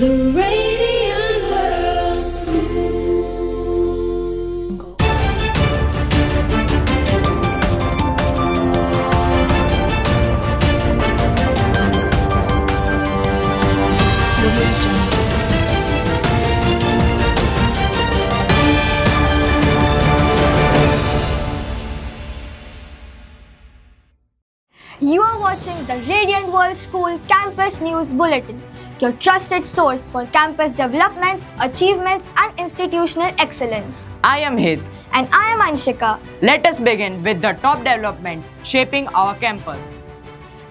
The Radiant World School. You are watching the Radiant World School Campus News Bulletin, your trusted source for campus developments, achievements, and institutional excellence. I am Hit. And I am Anshika. Let us begin with the top developments shaping our campus.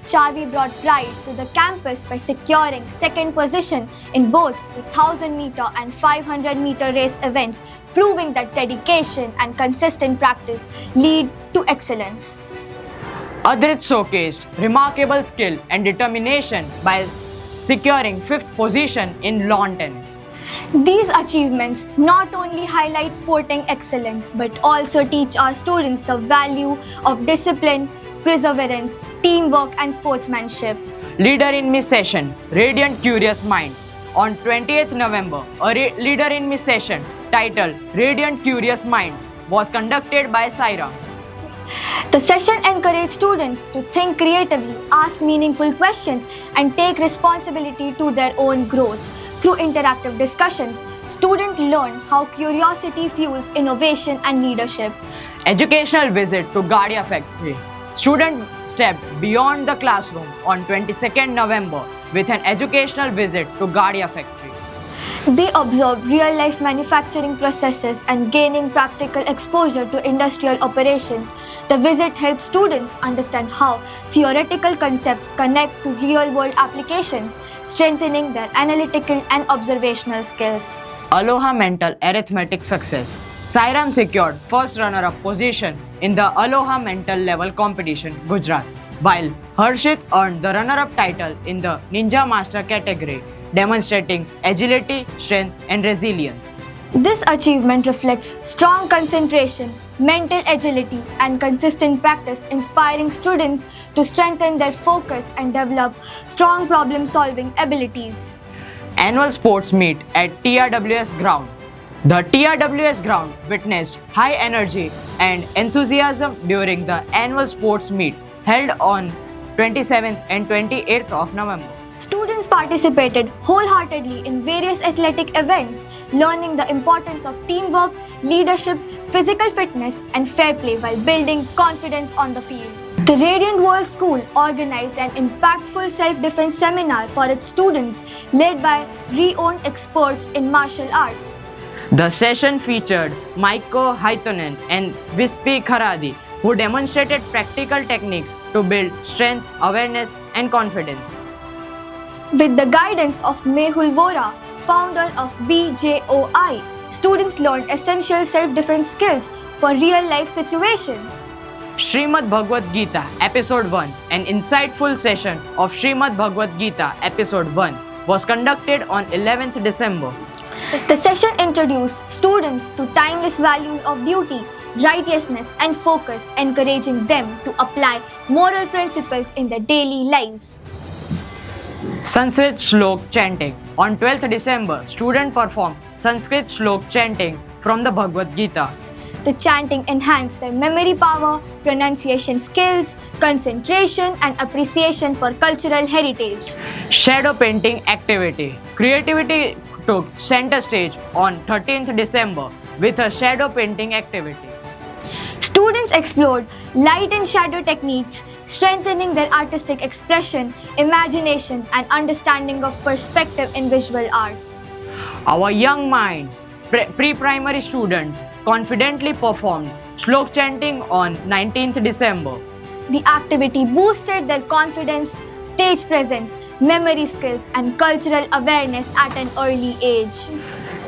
Charvi brought pride to the campus by securing second position in both the 1000-meter and 500-meter race events, proving that dedication and consistent practice lead to excellence. Adrit showcased remarkable skill and determination by securing 5th position in lawn tennis. These achievements not only highlight sporting excellence but also teach our students the value of discipline, perseverance, teamwork, and sportsmanship. Leader in Miss Session, Radiant Curious Minds. On 20th November, a Leader in Miss Session titled Radiant Curious Minds was conducted by Saira. The session encouraged students to think creatively, ask meaningful questions, and take responsibility to their own growth. Through interactive discussions, students learn how curiosity fuels innovation and leadership. Educational visit to Gadia Factory. Students stepped beyond the classroom on 22nd November with an educational visit to Gadia Factory. They observed real-life manufacturing processes and gaining practical exposure to industrial operations. The visit helped students understand how theoretical concepts connect to real-world applications, strengthening their analytical and observational skills. Aloha Mental Arithmetic Success. Sairam secured first runner-up position in the Aloha Mental Level competition, Gujarat, while Harshit earned the runner-up title in the Ninja Master category, demonstrating agility, strength, and resilience. This achievement reflects strong concentration, mental agility, and consistent practice, inspiring students to strengthen their focus and develop strong problem-solving abilities. Annual sports meet at TRWS ground. The TRWS ground witnessed high energy and enthusiasm during the annual sports meet held on 27th and 28th of November. Students participated wholeheartedly in various athletic events, learning the importance of teamwork, leadership, physical fitness, and fair play while building confidence on the field. The Radiant World School organized an impactful self-defense seminar for its students, led by renowned experts in martial arts. The session featured Maiko Haitonen and Vispi Kharadi, who demonstrated practical techniques to build strength, awareness, and confidence. With the guidance of Mehul Vora, founder of BJOI, students learned essential self-defense skills for real-life situations. Srimad Bhagavad Gita Episode 1, an insightful session of Srimad Bhagavad Gita Episode 1, was conducted on 11th December. The session introduced students to timeless values of duty, righteousness, and focus, encouraging them to apply moral principles in their daily lives. Sanskrit Shlok Chanting. On 12th December, students performed Sanskrit Shlok Chanting from the Bhagavad Gita. The chanting enhanced their memory power, pronunciation skills, concentration, and appreciation for cultural heritage. Shadow Painting Activity. Creativity took center stage on 13th December with a shadow painting activity. Students explored light and shadow techniques, strengthening their artistic expression, imagination, and understanding of perspective in visual art. Our young minds, pre-primary students, confidently performed Shlok Chanting on 19th December. The activity boosted their confidence, stage presence, memory skills, and cultural awareness at an early age.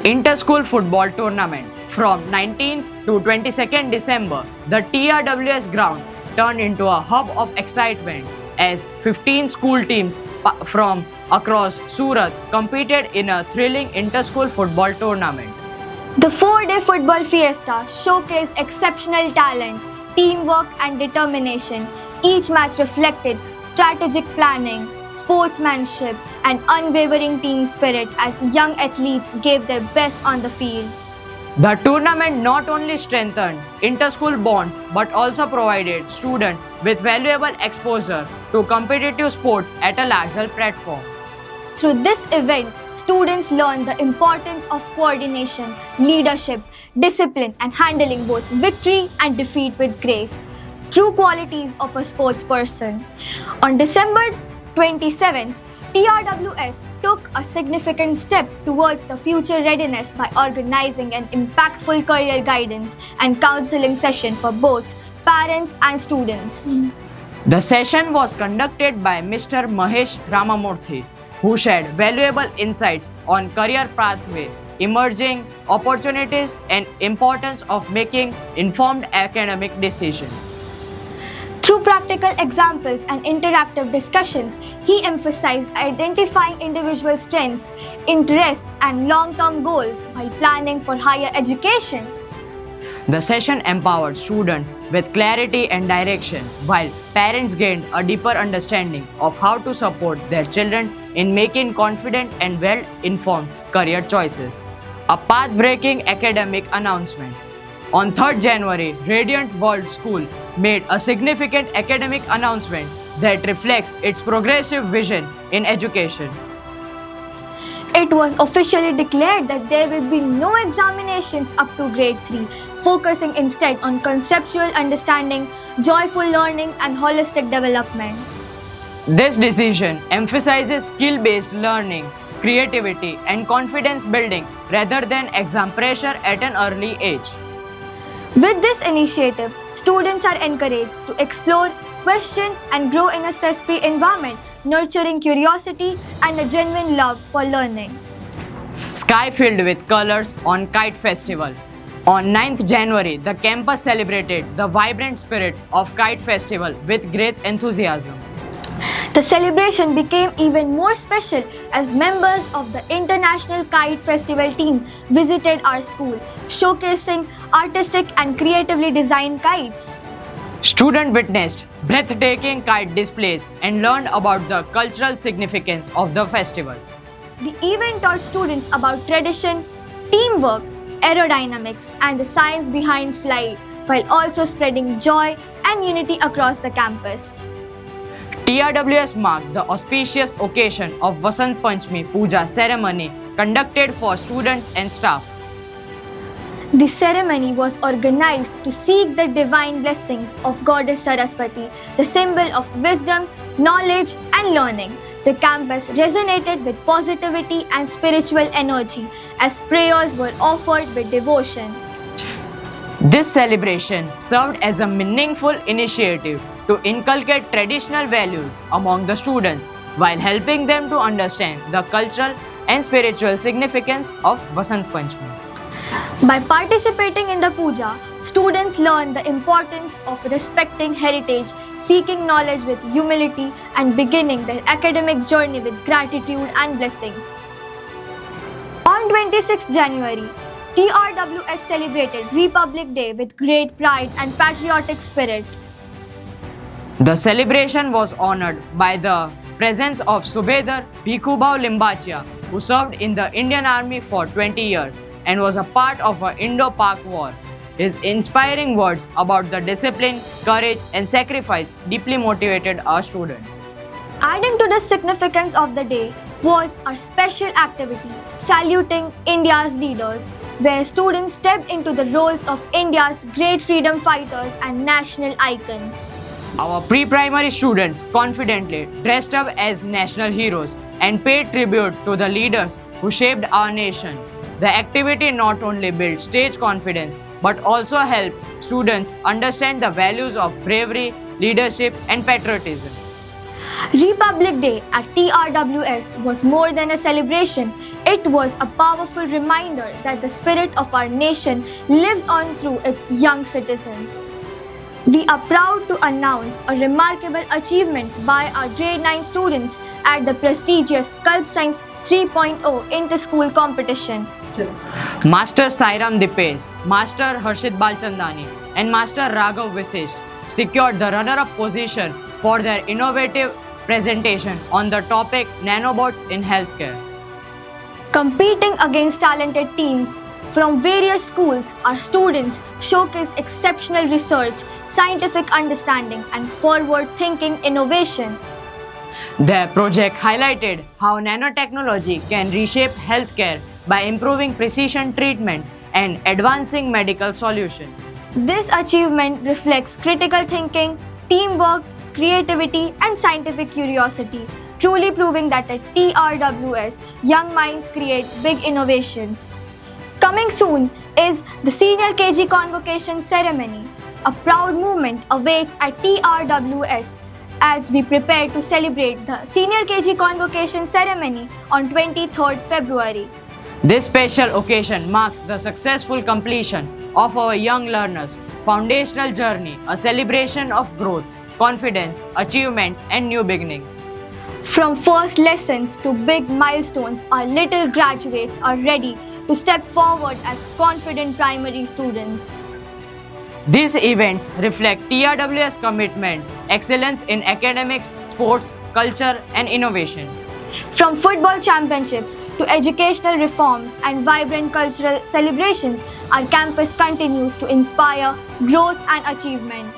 Inter-School Football Tournament. From 19th to 22nd December, the TRWS ground turned into a hub of excitement as 15 school teams from across Surat competed in a thrilling inter-school football tournament. The 4-day football fiesta showcased exceptional talent, teamwork, and determination. Each match reflected strategic planning, sportsmanship, and unwavering team spirit as young athletes gave their best on the field. The tournament not only strengthened inter-school bonds but also provided students with valuable exposure to competitive sports at a larger platform. Through this event, students learned the importance of coordination, leadership, discipline, and handling both victory and defeat with grace, true qualities of a sports person. On December 27th, TRWS took a significant step towards the future readiness by organizing an impactful career guidance and counseling session for both parents and students. The session was conducted by Mr. Mahesh Ramamurthy, who shared valuable insights on career pathway, emerging opportunities, and importance of making informed academic decisions. Through practical examples and interactive discussions, he emphasized identifying individual strengths, interests, and long-term goals while planning for higher education. The session empowered students with clarity and direction, while parents gained a deeper understanding of how to support their children in making confident and well-informed career choices. A path-breaking academic announcement. On 3rd January, Radiant World School made a significant academic announcement that reflects its progressive vision in education. It was officially declared that there will be no examinations up to grade 3, focusing instead on conceptual understanding, joyful learning, and holistic development. This decision emphasizes skill-based learning, creativity, and confidence building rather than exam pressure at an early age. With this initiative, students are encouraged to explore, question, and grow in a stress-free environment, nurturing curiosity and a genuine love for learning. Sky filled with colors on Kite Festival. On 9th January, the campus celebrated the vibrant spirit of Kite Festival with great enthusiasm. The celebration became even more special as members of the International Kite Festival team visited our school, showcasing artistic and creatively designed kites. Students witnessed breathtaking kite displays and learned about the cultural significance of the festival. The event taught students about tradition, teamwork, aerodynamics, and the science behind flight, while also spreading joy and unity across the campus. TRWS marked the auspicious occasion of Vasant Panchami Puja ceremony conducted for students and staff. The ceremony was organized to seek the divine blessings of Goddess Saraswati, the symbol of wisdom, knowledge, and learning. The campus resonated with positivity and spiritual energy as prayers were offered with devotion. This celebration served as a meaningful initiative to inculcate traditional values among the students while helping them to understand the cultural and spiritual significance of Vasant Panchami. By participating in the puja, students learn the importance of respecting heritage, seeking knowledge with humility, and beginning their academic journey with gratitude and blessings. On 26 January, TRWS celebrated Republic Day with great pride and patriotic spirit. The celebration was honored by the presence of Subedar Bhikhubhau Limbachia, who served in the Indian Army for 20 years and was a part of the Indo-Pak War. His inspiring words about the discipline, courage, and sacrifice deeply motivated our students. Adding to the significance of the day was a special activity saluting India's leaders, where students stepped into the roles of India's great freedom fighters and national icons. Our pre-primary students confidently dressed up as national heroes and paid tribute to the leaders who shaped our nation. The activity not only built stage confidence but also helped students understand the values of bravery, leadership, and patriotism. Republic Day at TRWS was more than a celebration. It was a powerful reminder that the spirit of our nation lives on through its young citizens. We are proud to announce a remarkable achievement by our grade 9 students at the prestigious Kalp Science 3.0 Inter-School Competition. Master Sairam Dipesh, Master Harshit Balchandani, and Master Raghav Visisht secured the runner-up position for their innovative presentation on the topic Nanobots in Healthcare. Competing against talented teams from various schools, our students showcased exceptional research, scientific understanding, and forward thinking innovation. Their project highlighted how nanotechnology can reshape healthcare by improving precision treatment and advancing medical solutions. This achievement reflects critical thinking, teamwork, creativity, and scientific curiosity, truly proving that at TRWS, young minds create big innovations. Coming soon is the Senior KG Convocation Ceremony. A proud moment awaits at TRWS as we prepare to celebrate the Senior KG Convocation Ceremony on 23rd February. This special occasion marks the successful completion of our young learners' foundational journey, a celebration of growth, confidence, achievements, and new beginnings. From first lessons to big milestones, our little graduates are ready to step forward as confident primary students. These events reflect TRWS commitment, excellence in academics, sports, culture, and innovation. From football championships to educational reforms and vibrant cultural celebrations, our campus continues to inspire growth and achievement.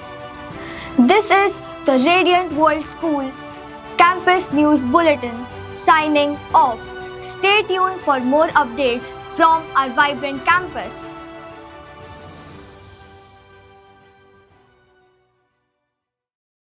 This is the Radiant World School Campus News Bulletin signing off. Stay tuned for more updates from our vibrant campus.